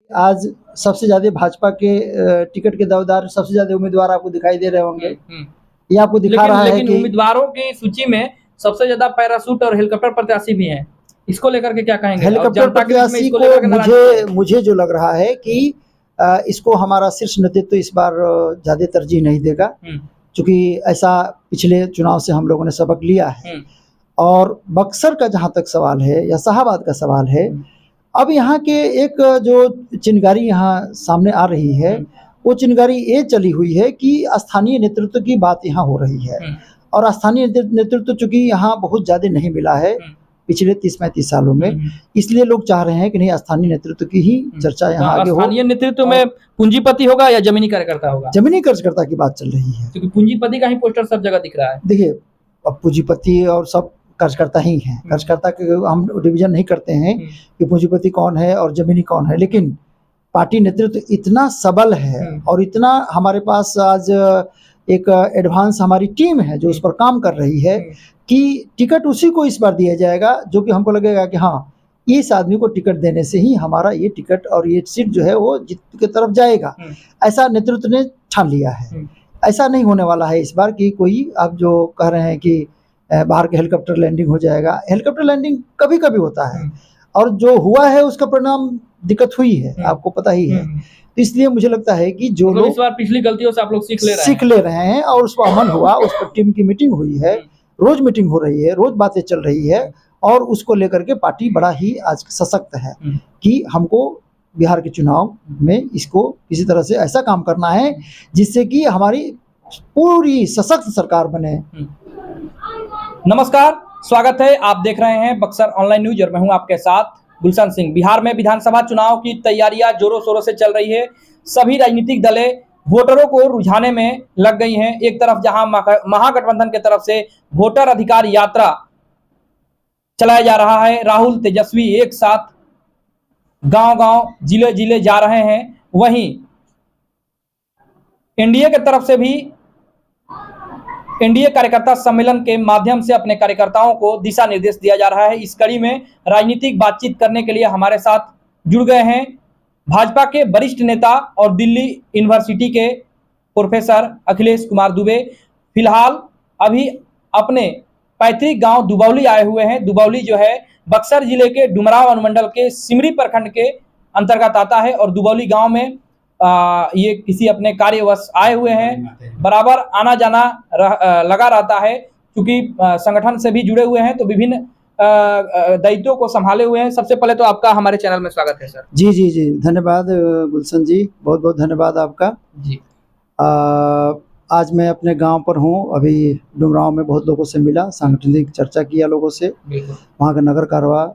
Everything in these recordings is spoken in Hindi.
आज सबसे ज्यादा भाजपा के टिकट के दावेदार सबसे ज्यादा उम्मीदवार आपको दिखाई दे रहे होंगे। ये आपको दिखा रहा है कि उम्मीदवारों की सूची में सबसे ज्यादा पैराशूट और हेलीकॉप्टर प्रत्याशी भी हैं। इसको लेकर के क्या कहेंगे? हेलीकॉप्टर प्रत्याशी को मुझे जो लग रहा है कि इसको हमारा शीर्ष नेतृत्व इस बार ज्यादा तरजीह नहीं देगा, क्योंकि ऐसा पिछले चुनाव से हम लोगों ने सबक लिया है। और बक्सर का जहां तक सवाल है या शाहाबाद का सवाल है, अब यहाँ के एक जो चिनगारी यहाँ सामने आ रही है, वो चिनगारी ये चली हुई है कि स्थानीय नेतृत्व की बात यहाँ हो रही है। और स्थानीय नेतृत्व चूंकि यहाँ बहुत ज्यादा नहीं मिला है पिछले 30-35 सालों में, इसलिए लोग चाह रहे हैं कि नहीं, स्थानीय नेतृत्व की ही चर्चा यहाँ आगे हो। स्थानीय नेतृत्व में पूंजीपति होगा या जमीनी कार्यकर्ता होगा? जमीनी कार्यकर्ता की बात चल रही है, क्योंकि पूंजीपति का ही पोस्टर सब जगह दिख रहा है। देखिए, अब पूंजीपति और सब कार्यकर्ता ही हैं। कार्यकर्ता के हम डिवीजन नहीं करते हैं कि पूंजीपति कौन है और जमीनी कौन है, लेकिन पार्टी नेतृत्व इतना सबल है और इतना हमारे पास आज एक एडवांस हमारी टीम है जो उस पर काम कर रही है कि टिकट उसी को इस बार दिया जाएगा जो कि हमको लगेगा कि हाँ, इस आदमी को टिकट देने से ही हमारा ये टिकट और ये सीट जो है वो जीत की तरफ जाएगा। ऐसा नेतृत्व ने ठान लिया है। ऐसा नहीं होने वाला है इस बार कि कोई आप जो कह रहे हैं कि बाहर के हेलीकॉप्टर लैंडिंग हो जाएगा। हेलीकॉप्टर लैंडिंग कभी कभी होता है और जो हुआ है उसका परिणाम दिक्कत हुई है, आपको पता ही है। तो इसलिए मुझे लगता है कि जो लोग इस बार पिछली गलतियों से आप लोग सीख ले रहे हैं और उस पर अमल हुआ, उस पर टीम की मीटिंग हुई है, रोज मीटिंग हो रही है, रोज बातें चल रही है और उसको लेकर के पार्टी बड़ा ही आज सशक्त है कि हमको बिहार के चुनाव में इसको किसी तरह से ऐसा काम करना है जिससे कि हमारी पूरी सशक्त सरकार बने। नमस्कार, स्वागत है। आप देख रहे हैं बक्सर ऑनलाइन न्यूज और मैं हूं आपके साथ गुलशन सिंह। बिहार में विधानसभा चुनाव की तैयारियां जोरों शोरों से चल रही है। सभी राजनीतिक दलें वोटरों को रुझाने में लग गई हैं। एक तरफ जहां महागठबंधन की तरफ से वोटर अधिकार यात्रा चलाया जा रहा है, राहुल तेजस्वी एक साथ गांव-गांव, जिले-जिले जा रहे हैं, वहीं एनडीए की तरफ से भी एनडीए कार्यकर्ता सम्मेलन के माध्यम से अपने कार्यकर्ताओं को दिशा निर्देश दिया जा रहा है। इस कड़ी में राजनीतिक बातचीत करने के लिए हमारे साथ जुड़ गए हैं भाजपा के वरिष्ठ नेता और दिल्ली यूनिवर्सिटी के प्रोफेसर अखिलेश कुमार दुबे। फिलहाल अभी अपने पैतृक गांव दुबौली आए हुए हैं। दुबौली जो है बक्सर जिले के डुमरांव अनुमंडल के सिमरी प्रखंड के अंतर्गत आता है और दुबौली गांव में ये किसी अपने कार्यवश आए हुए हैं। बराबर आना जाना लगा रहता है, क्योंकि संगठन से भी जुड़े हुए हैं तो विभिन्न दायित्वों को संभाले हुए हैं। सबसे पहले तो आपका हमारे चैनल में स्वागत है सर। जी जी जी, धन्यवाद गुलशन जी, बहुत बहुत धन्यवाद आपका जी। आज मैं अपने गांव पर हूं। अभी डुमरांव में बहुत लोगों से मिला, सांगठनिक चर्चा किया लोगों से। वहाँ का नगर कारवा,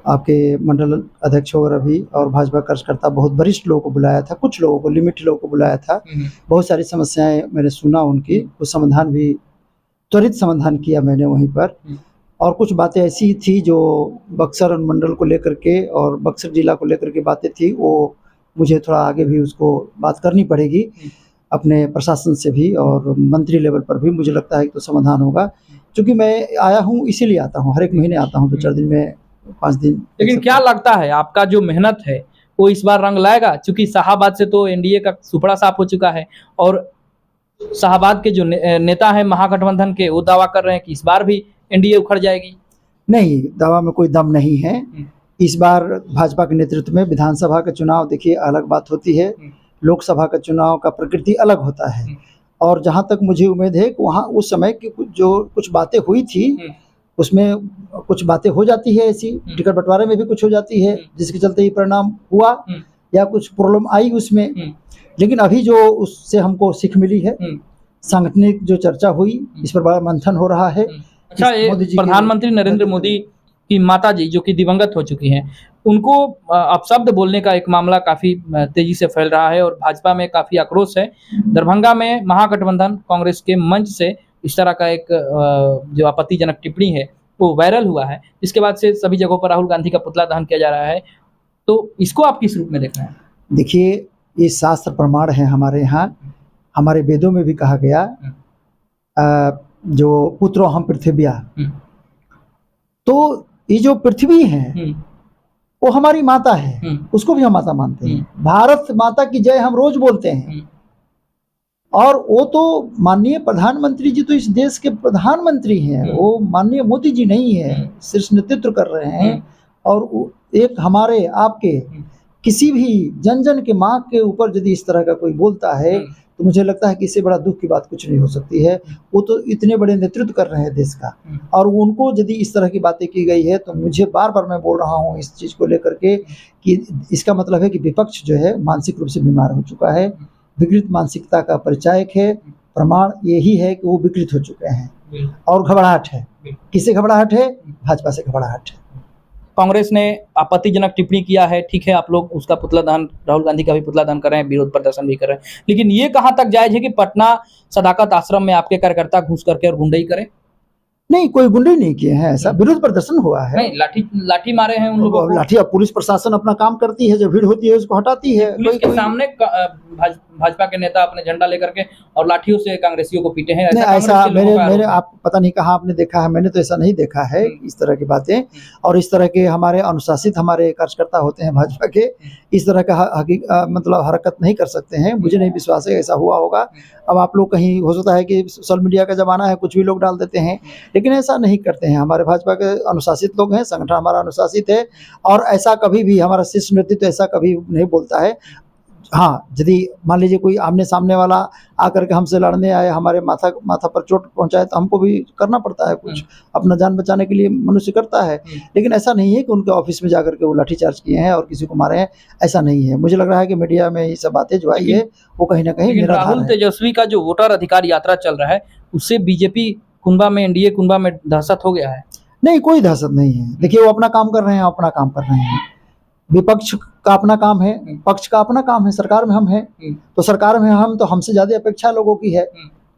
आपके मंडल अध्यक्ष वगैरह भी और भाजपा कार्यकर्ता बहुत वरिष्ठ लोगों को बुलाया था, कुछ लोगों को, लिमिटेड लोगों को बुलाया था। बहुत सारी समस्याएं मैंने सुना उनकी, कुछ समाधान भी त्वरित समाधान किया मैंने वहीं पर। और कुछ बातें ऐसी थी जो बक्सर अनुमंडल को लेकर के और बक्सर जिला को लेकर के बातें थी, वो मुझे थोड़ा आगे भी उसको बात करनी पड़ेगी अपने प्रशासन से भी और मंत्री लेवल पर भी। मुझे लगता है कि तो समाधान होगा, क्योंकि मैं आया हूँ इसीलिए आता हूँ, हर एक महीने आता हूँ, 2-4 दिन में 5 दिन। लेकिन क्या लगता है आपका जो मेहनत है वो इस बार रंग लाएगा? क्योंकि शाहाबाद से तो एनडीए का सुपड़ा साफ हो चुका है और शाहाबाद के जो नेता हैं महागठबंधन के, वो दावा कर रहे हैं कि इस बार भी एनडीए उखड़ जाएगी। नहीं, दावा में कोई दम नहीं है। इस बार भाजपा के नेतृत्व में विधानसभा का चुनाव, देखिए, अलग बात होती है, लोकसभा का चुनाव का प्रकृति अलग होता है। और जहां तक मुझे उम्मीद है कि वहाँ उस समय की जो कुछ बातें हुई थी उसमें कुछ बातें हो जाती है ऐसी, टिकट बंटवारे में भी कुछ हो जाती है जिसके चलते ये परिणाम हुआ या कुछ प्रॉब्लम आई उसमें। लेकिन अभी जो उससे हमको सीख मिली है, सांगठनिक जो चर्चा हुई, इस पर बड़ा मंथन हो रहा है। अच्छा, प्रधानमंत्री नरेंद्र मोदी की माता जी जो कि दिवंगत हो चुकी हैं, उनको अपशब्द बोलने का एक मामला काफी तेजी से फैल रहा है और भाजपा में काफी आक्रोश है। दरभंगा में महागठबंधन कांग्रेस के मंच से इस तरह का एक जो आपत्तिजनक टिप्पणी है वो वायरल हुआ है, जिसके बाद से सभी जगहों पर राहुल गांधी का पुतला दहन किया जा रहा है। तो इसको आप किस रूप में देख रहे हैं? देखिए, ये शास्त्र प्रमाण है हमारे यहाँ, हमारे वेदों में भी कहा गया, जो पुत्रो हम पृथ्व्या, तो ये जो पृथ्वी है वो हमारी माता है, उसको भी हम माता मानते हैं। भारत माता की जय हम रोज बोलते हैं। और वो तो माननीय प्रधानमंत्री जी तो इस देश के प्रधानमंत्री हैं, वो माननीय मोदी जी नहीं है, शीर्ष नेतृत्व कर रहे हैं। और एक हमारे आपके किसी भी जन जन के माँ के ऊपर यदि इस तरह का कोई बोलता है तो मुझे लगता है कि इससे बड़ा दुख की बात कुछ नहीं हो सकती है। वो तो इतने बड़े नेतृत्व कर रहे हैं देश का, और उनको यदि इस तरह की बातें की गई है तो मुझे बार बार मैं बोल रहा हूँ इस चीज़ को लेकर के कि इसका मतलब है कि विपक्ष जो है मानसिक रूप से बीमार हो चुका है, विकृत मानसिकता का परिचायक है। प्रमाण यही है कि वो विकृत हो चुके हैं और घबराहट है। किससे घबराहट है? भाजपा से घबराहट है। कांग्रेस ने आपत्तिजनक टिप्पणी किया है, ठीक है, आप लोग उसका पुतला दहन, राहुल गांधी का भी पुतला दहन कर रहे हैं, विरोध प्रदर्शन भी कर रहे हैं, लेकिन ये कहां तक जायज है कि पटना सदाकत आश्रम में आपके कार्यकर्ता घुस करके और गुंडई करें? नहीं, कोई गुंडे नहीं किए हैं, ऐसा विरोध प्रदर्शन हुआ है। नहीं, लाठी मारे हैं उन लोगों को। लाठी, अब पुलिस प्रशासन अपना काम करती है, जब भीड़ होती है उसको हटाती है। पुलिस के सामने भाजपा के नेता अपने झंडा लेकर के और लाठियों से कांग्रेसियों को पीटे हैं। ऐसा मेरे आप पता नहीं कहाँ आपने देखा है, मैंने तो ऐसा नहीं देखा है इस तरह की बातें। और इस तरह के हमारे अनुशासित हमारे कार्यकर्ता होते हैं भाजपा के, इस तरह का मतलब हरकत नहीं कर सकते हैं। मुझे नहीं विश्वास है ऐसा हुआ होगा। अब आप लोग कहीं, हो सकता है कि सोशल मीडिया का जमाना है, कुछ भी लोग डाल देते हैं, लेकिन ऐसा नहीं करते हैं। हमारे भाजपा के अनुशासित लोग हैं, संगठन हमारा अनुशासित है, और ऐसा कभी भी हमारा शीर्ष नेतृत्व ऐसा कभी नहीं बोलता है। हाँ, यदि मान लीजिए कोई आमने सामने वाला आकर के हमसे लड़ने आए, हमारे माथा पर चोट पहुंचाए, तो हमको भी करना पड़ता है कुछ, अपना जान बचाने के लिए मनुष्य करता है। लेकिन ऐसा नहीं है कि उनके ऑफिस में जाकर के वो लाठीचार्ज किए हैं और किसी को मारे हैं, ऐसा नहीं है। मुझे लग रहा है कि मीडिया में ये सब बातें जो आई है वो कहीं ना कहीं राहुल तेजस्वी का जो वोटर अधिकार यात्रा चल रहा है, उससे बीजेपी कुनबा में, एनडीए कुनबा में दहशत हो गया है? नहीं, कोई दहशत नहीं है। देखिए, वो अपना काम कर रहे हैं, अपना काम कर रहे हैं। विपक्ष का अपना काम है, पक्ष का अपना काम है। सरकार में हम हैं, तो सरकार में हम, तो हमसे ज्यादा अपेक्षा लोगों की है।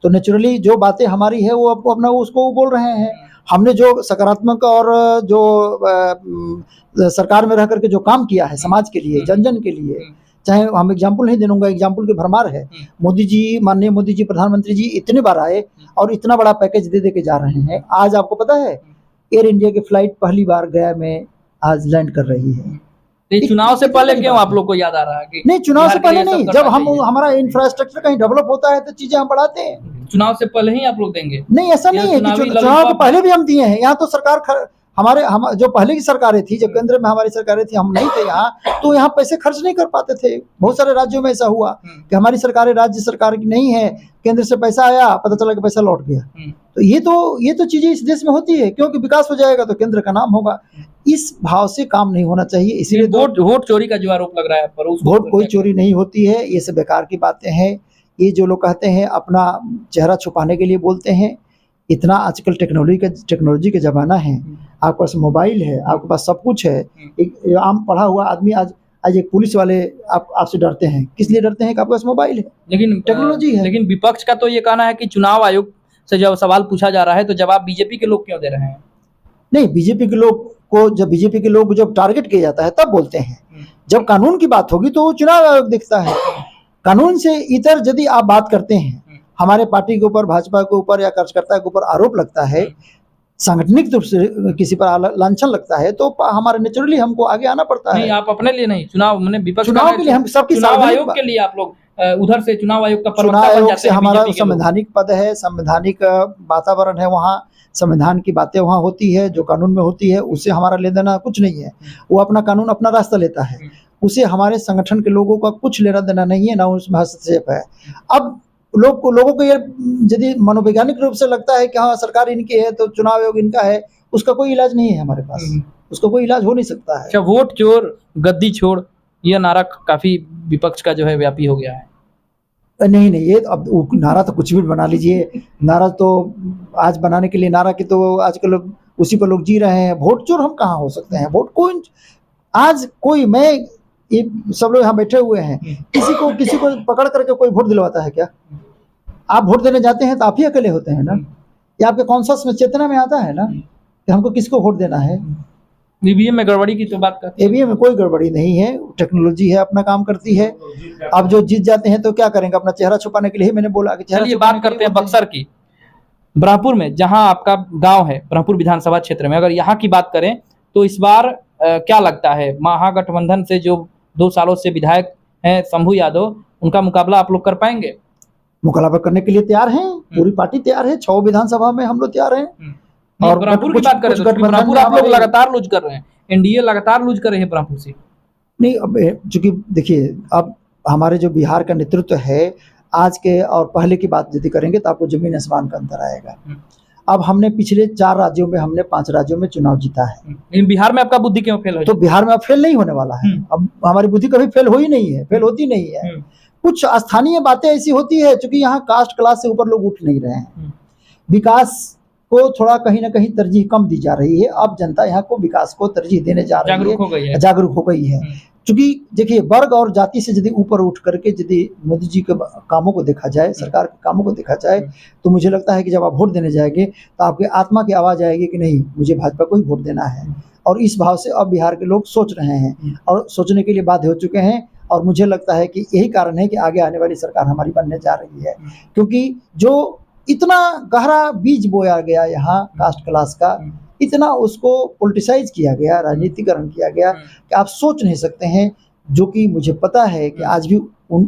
तो नेचुरली जो बातें हमारी है वो अपना उसको बोल रहे हैं। हमने जो सकारात्मक और जो सरकार में रह करके जो काम किया है समाज के लिए, जन जन के लिए, चाहे हम एग्जाम्पल नहीं दे दूंगा, एग्जाम्पल की भरमार है। मोदी जी, माननीय मोदी जी, प्रधानमंत्री जी इतने बार आए और इतना बड़ा पैकेज दे के जा रहे हैं। आज आपको पता है एयर इंडिया की फ्लाइट पहली बार गया में आज लैंड कर रही है। चुनाव से पहले क्यों आप लोग को याद आ रहा है कि नहीं, चुनाव से पहले नहीं, जब हम हमारा इंफ्रास्ट्रक्चर कहीं डेवलप होता है तो चीजें हम बढ़ाते हैं। चुनाव से पहले ही आप लोग देंगे? नहीं, ऐसा नहीं है कि चुनाव के पहले भी हम दिए हैं। यहाँ तो सरकार हम जो पहले की सरकारें थी, जब केंद्र में हमारी सरकारें थी, हम नहीं थे यहाँ, तो यहाँ पैसे खर्च नहीं कर पाते थे। बहुत सारे राज्यों में ऐसा हुआ कि हमारी सरकारें राज्य सरकार की नहीं है, केंद्र से पैसा आया, पता चला कि पैसा लौट गया। तो ये तो चीजें इस देश में होती है, क्योंकि विकास हो जाएगा तो केंद्र का नाम होगा। इस भाव से काम नहीं होना चाहिए। इसीलिए वोट चोरी का जो आरोप लग रहा है पर वोट कोई चोरी नहीं होती है। ये सब बेकार की बातें हैं। ये जो लोग कहते हैं अपना चेहरा छुपाने के लिए बोलते हैं। इतना आजकल टेक्नोलॉजी का जमाना है, आपके पास मोबाइल है, आपके पास सब कुछ है। एक आम पढ़ा हुआ आदमी आज एक पुलिस वाले आपसे डरते हैं, किस लिए डरते हैं? कि आपके पास मोबाइल है, लेकिन टेक्नोलॉजी है। लेकिन विपक्ष का तो ये कहना है कि चुनाव आयोग से जब सवाल पूछा जा रहा है तो जवाब बीजेपी के लोग क्यों दे रहे हैं? नहीं, बीजेपी के लोग जब टारगेट किया जाता है तब बोलते हैं। जब कानून की बात होगी तो चुनाव आयोग देखता है। कानून से इतर यदि आप बात करते हैं, हमारे पार्टी के ऊपर, भाजपा के ऊपर या कार्यकर्ता के ऊपर आरोप लगता है, सांगठनिक रूप से किसी पर लांछन लगता है, तो हमारे नेचुरली हमको आगे आना पड़ता है। नहीं, आप अपने लिए नहीं, चुनाव विपक्ष चुनाव के लिए हम सबकी चुनाव आयोग के लिए आप लोग उधर से चुनाव आयोग का चुनाव आयोग से हमारा संवैधानिक पद है, संवैधानिक वातावरण है, वहाँ संविधान की बातें वहाँ होती है, जो कानून में होती है, उससे हमारा लेना देना कुछ नहीं है। वो अपना कानून अपना रास्ता लेता है, उसे हमारे संगठन के लोगों का कुछ लेना देना नहीं है, ना उसमें हस्तक्षेप है। अब लोगों को ये यदि मनोवैज्ञानिक रूप से लगता है कि हाँ सरकार इनकी है तो चुनाव आयोग इनका है, उसका कोई इलाज नहीं है हमारे पास, उसका कोई इलाज हो नहीं सकता है। अच्छा, वोट चोर गद्दी छोड़, यह नारा काफी विपक्ष का जो है व्यापी हो गया है। नहीं, ये अब नारा तो कुछ भी बना लीजिए, नारा तो आज बनाने के लिए नारा की तो आजकल उसी पर लोग जी रहे हैं। वोट चोर हम कहाँ हो सकते हैं? वोट कोई मैं ये सब लोग यहाँ बैठे हुए हैं, किसी को पकड़ करके कोई वोट दिलवाता है क्या? आप वोट देने जाते हैं तो आप ही अकेले होते हैं ना, या आपके कॉन्शियस में, चेतना में आता है ना कि हमको किसको वोट देना है। ईवीएम में गड़बड़ी की तो बात करते हैं, ईवीएम में कोई गड़बड़ी नहीं है, टेक्नोलॉजी है, अपना काम करती है। अब जो जीत जाते हैं तो क्या करेंगे? अपना चेहरा छुपाने के लिए। मैंने बोला कि चलिए बात करते हैं बक्सर की। ब्रह्मपुर में, जहां आपका गांव है, ब्रह्मपुर विधानसभा क्षेत्र में, अगर यहाँ की बात करें तो इस बार क्या लगता है महागठबंधन से जो 2 सालों से विधायक हैं शंभू यादव, उनका मुकाबला आप लोग कर पाएंगे? मुकाबला करने के लिए तैयार हैं, पूरी पार्टी तैयार है। 6 विधानसभा में हम लोग तैयार हैं। और ब्रह्मपुर की बात करें तो ब्रह्मपुर आप लोग लगातार लूज कर रहे हैं, एनडीए लगातार लूज कर रहे हैं ब्रह्मपुर से। नहीं, अब चूंकि देखिए, अब हमारे जो बिहार का नेतृत्व है, आज के और पहले की बात यदि करेंगे तो आपको जमीन आसमान का अंतर आएगा। अब हमने पिछले 4 राज्यों में, हमने 5 राज्यों में चुनाव जीता है। लेकिन बिहार में आपका बुद्धि क्यों फेल हो? तो बिहार में अब फेल नहीं होने वाला है। अब हमारी बुद्धि कभी फेल हो ही नहीं है, फेल होती नहीं है। कुछ स्थानीय बातें ऐसी होती है, क्योंकि यहाँ कास्ट क्लास से ऊपर लोग उठ नहीं रहे हैं। विकास को थोड़ा कहीं ना कहीं तरजीह कम दी जा रही है। अब जनता यहाँ को विकास को तरजीह देने जा रही है, जागरूक हो गई है। क्योंकि देखिए, वर्ग और जाति से यदि ऊपर उठ करके यदि मोदी जी के कामों को देखा जाए, सरकार के कामों को देखा जाए, तो मुझे लगता है कि जब आप वोट देने जाएंगे तो आपके आत्मा की आवाज़ आएगी कि नहीं, मुझे भाजपा को ही वोट देना है। और इस भाव से अब बिहार के लोग सोच रहे हैं और सोचने के लिए बाध्य हो चुके हैं। और मुझे लगता है कि यही कारण है कि आगे आने वाली सरकार हमारी बनने जा रही है, क्योंकि जो इतना गहरा बीज बोया गया यहाँ कास्ट क्लास का, इतना उसको पॉलिटिसाइज किया गया, राजनीतिकरण किया गया कि आप सोच नहीं सकते हैं। जो कि मुझे पता है कि आज भी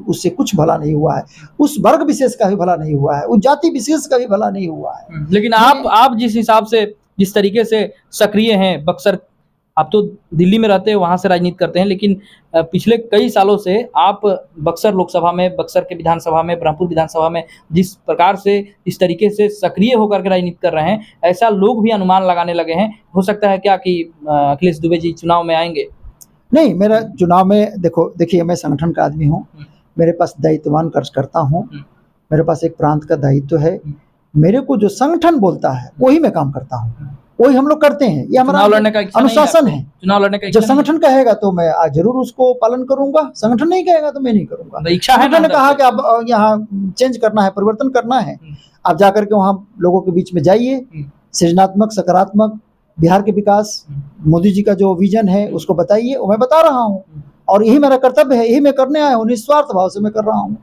उससे कुछ भला नहीं हुआ है, उस वर्ग विशेष का भी भला नहीं हुआ है, उस जाति विशेष का भी भला नहीं हुआ है। लेकिन आप जिस हिसाब से, जिस तरीके से सक्रिय हैं बक्सर, आप तो दिल्ली में रहते हैं, वहाँ से राजनीति करते हैं, लेकिन पिछले कई सालों से आप बक्सर लोकसभा में, बक्सर के विधानसभा में, ब्रह्मपुर विधानसभा में जिस प्रकार से, इस तरीके से सक्रिय होकर के राजनीति कर रहे हैं, ऐसा लोग भी अनुमान लगाने लगे हैं। हो सकता है क्या कि अखिलेश दुबे जी चुनाव में आएंगे? नहीं, मेरा चुनाव में देखिए, मैं संगठन का आदमी हूँ, मेरे पास दायित्ववान कार्य करता हूँ, मेरे पास एक प्रांत का दायित्व है। मेरे को जो संगठन बोलता है वही मैं काम करता हूँ, वही हम लोग करते हैं। ये हमारा अनुशासन है। चुनाव लड़ने का जब संगठन कहेगा तो मैं जरूर उसको पालन करूंगा, संगठन नहीं कहेगा तो मैं नहीं करूंगा। इच्छा है, संगठन ने कहा कि अब यहाँ चेंज करना है, परिवर्तन करना है, आप जाकर के वहाँ लोगों के बीच में जाइए, सृजनात्मक, सकारात्मक बिहार के विकास, मोदी जी का जो विजन है उसको बताइए। मैं बता रहा हूँ और यही मेरा कर्तव्य है, यही मैं करने आया हूँ, निस्वार्थ भाव से मैं कर रहा हूँ,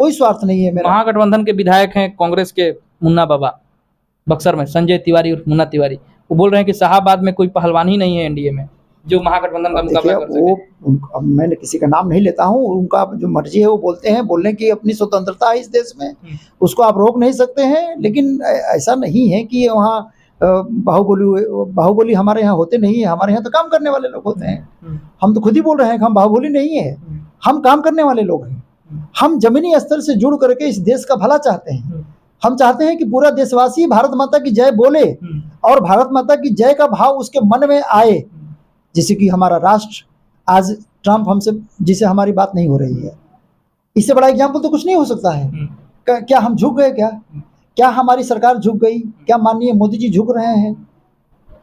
कोई स्वार्थ नहीं है मेरा। महागठबंधन के विधायक हैं कांग्रेस के मुन्ना बाबा बक्सर में, संजय तिवारी और मुन्ना तिवारी, वो बोल रहे हैं कि शाहाबाद में कोई पहलवान ही नहीं है एनडीए में जो महागठबंधन का मुकाबला कर सके। अब मैंने किसी का नाम नहीं लेता हूँ, उनका जो मर्जी है वो बोलते हैं, बोलने की अपनी स्वतंत्रता है इस देश में, उसको आप रोक नहीं सकते हैं। लेकिन ऐसा नहीं है कि वहाँ बाहुबली हमारे यहाँ होते नहीं है। हमारे यहाँ तो काम करने वाले लोग होते हैं। हम तो खुद ही बोल रहे हैं कि हम बाहुबली नहीं है, हम काम करने वाले लोग हैं। हम जमीनी स्तर से जुड़ करके इस देश का भला चाहते हैं। हम चाहते हैं कि पूरा देशवासी भारत माता की जय बोले और भारत माता की जय का भाव उसके मन में आए। जैसे कि हमारा राष्ट्र आज ट्रंप हमसे, जिसे हमारी बात नहीं हो रही है, इससे बड़ा एग्जाम्पल तो कुछ नहीं हो सकता है। क्या हम झुक गए? क्या हमारी सरकार झुक गई? क्या माननीय मोदी जी झुक रहे हैं?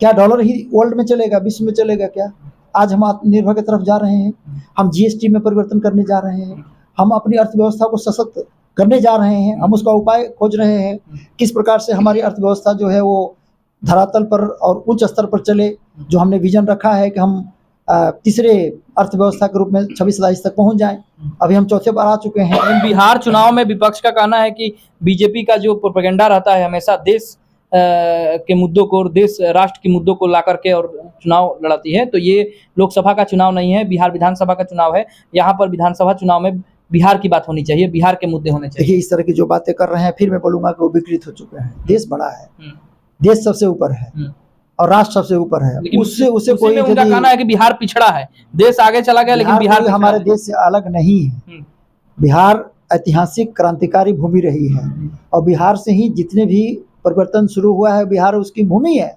क्या डॉलर ही वर्ल्ड में चलेगा, विश्व में चलेगा? क्या आज हम आत्मनिर्भर की तरफ जा रहे हैं? हम जीएसटी में परिवर्तन करने जा रहे हैं, हम अपनी अर्थव्यवस्था को सशक्त करने जा रहे हैं, हम उसका उपाय खोज रहे हैं किस प्रकार से हमारी अर्थव्यवस्था जो है वो धरातल पर और उच्च स्तर पर चले। जो हमने विजन रखा है कि हम तीसरे अर्थव्यवस्था के रूप में 26-27 तक पहुंच जाएं, अभी हम चौथे पर आ चुके हैं। बिहार चुनाव में विपक्ष का कहना है कि बीजेपी का जो प्रोपेगेंडा रहता है हमेशा देश के मुद्दों को और देश राष्ट्र के मुद्दों को ला करके और चुनाव लड़ाती है, तो ये लोकसभा का चुनाव नहीं है, बिहार विधानसभा का चुनाव है। यहाँ पर विधानसभा चुनाव में बिहार की बात होनी चाहिए, बिहार के मुद्दे होने चाहिए। देखिए, इस तरह की जो बातें कर रहे हैं, फिर मैं बोलूंगा कि वो विकृत हो चुके हैं। देश बड़ा है, देश सबसे ऊपर है और राष्ट्र सबसे ऊपर है। उससे कोई उनका कहना है कि बिहार पिछड़ा है, देश आगे चला गया लेकिन बिहार हमारे देश से अलग नहीं है। बिहार ऐतिहासिक क्रांतिकारी भूमि रही है और बिहार से ही जितने भी परिवर्तन शुरू हुआ है, बिहार उसकी भूमि है।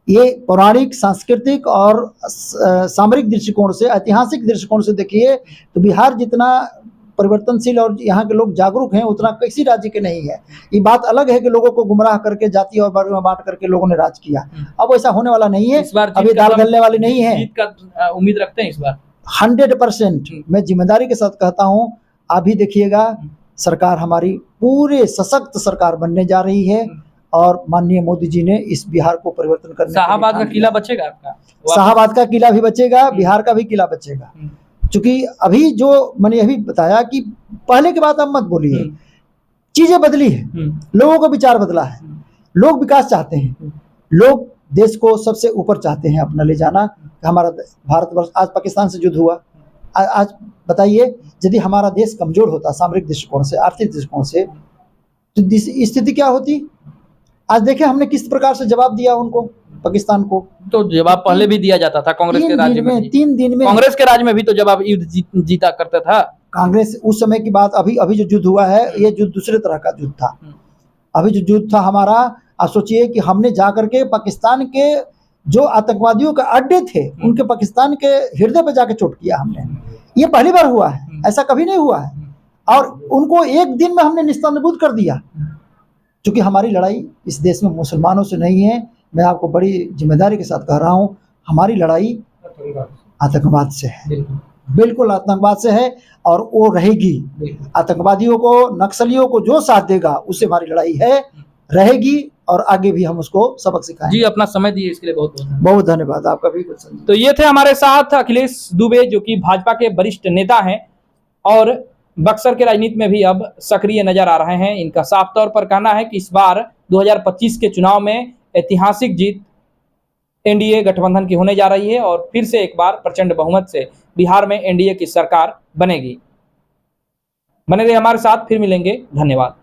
ये पौराणिक, सांस्कृतिक और सामरिक दृष्टिकोण से, ऐतिहासिक दृष्टिकोण से देखिए तो बिहार जितना परिवर्तनशील और यहाँ के लोग जागरूक हैं उतना किसी राज्य के नहीं है। ये बात अलग है कि लोगों को गुमराह करके जाति और वर्ग में बांट करके लोगों ने राज किया। अब ऐसा होने वाला नहीं है, अभी दाल गलने वाली नहीं है। जीत का उम्मीद रखते हैं इस बार 100%। मैं जिम्मेदारी के साथ कहता हूँ, अभी देखिएगा सरकार हमारी पूरे सशक्त सरकार बनने जा रही है और माननीय मोदी जी ने इस बिहार को परिवर्तन करने। शाहाबाद का किला बचेगा आपका? शाहाबाद का किला भी बचेगा, बिहार का भी किला बचेगा। क्योंकि अभी जो मैंने यही बताया कि पहले की बात अब मत बोलिए, चीजें बदली है, लोगों का विचार बदला है, लोग विकास चाहते हैं, लोग देश को सबसे ऊपर चाहते हैं अपना ले जाना। हमारा भारतवर्ष आज पाकिस्तान से युद्ध हुआ, आज बताइए यदि हमारा देश कमजोर होता सामरिक दृष्टिकोण से, आर्थिक दृष्टिकोण से, तो स्थिति क्या होती? आज देखें हमने किस प्रकार से जवाब दिया उनको, पाकिस्तान को। तो जवाब पहले भी दिया जाता था कांग्रेस के राज्य में, 3 दिन में कांग्रेस के राज्य में भी तो जवाब युद्ध जीता करता था कांग्रेस उस समय की बात। अभी जो युद्ध हुआ है ये युद्ध दूसरे तरह का युद्ध था। अभी जो युद्ध था हमारा, आप सोचिए कि हमने जाकर के पाकिस्तान के जो आतंकवादियों के अड्डे थे उनके पाकिस्तान के हृदय पे जाके चोट किया हमने। ये पहली बार हुआ है, ऐसा कभी नहीं हुआ है। और उनको एक दिन में हमने निस्तानाबूद कर दिया। क्योंकि हमारी लड़ाई इस देश में मुसलमानों से नहीं है, मैं आपको बड़ी जिम्मेदारी के साथ कह रहा हूँ, हमारी लड़ाई आतंकवाद से है, बिल्कुल आतंकवाद से है और वो रहेगी। आतंकवादियों को, नक्सलियों को जो साथ देगा उससे हमारी लड़ाई है, रहेगी और आगे भी हम उसको सबक सिखाएंगे। जी, अपना समय दिए इसके लिए बहुत बहुत धन्यवाद आपका भी। कुछ तो ये थे हमारे साथ अखिलेश दुबे, जो कि भाजपा के वरिष्ठ नेता हैं और बक्सर के राजनीति में भी अब सक्रिय नजर आ रहे हैं। इनका साफ तौर पर कहना है कि इस बार 2025 के चुनाव में ऐतिहासिक जीत एनडीए गठबंधन की होने जा रही है और फिर से एक बार प्रचंड बहुमत से बिहार में एनडीए की सरकार बनेगी। बने रहिए हमारे साथ, फिर मिलेंगे, धन्यवाद।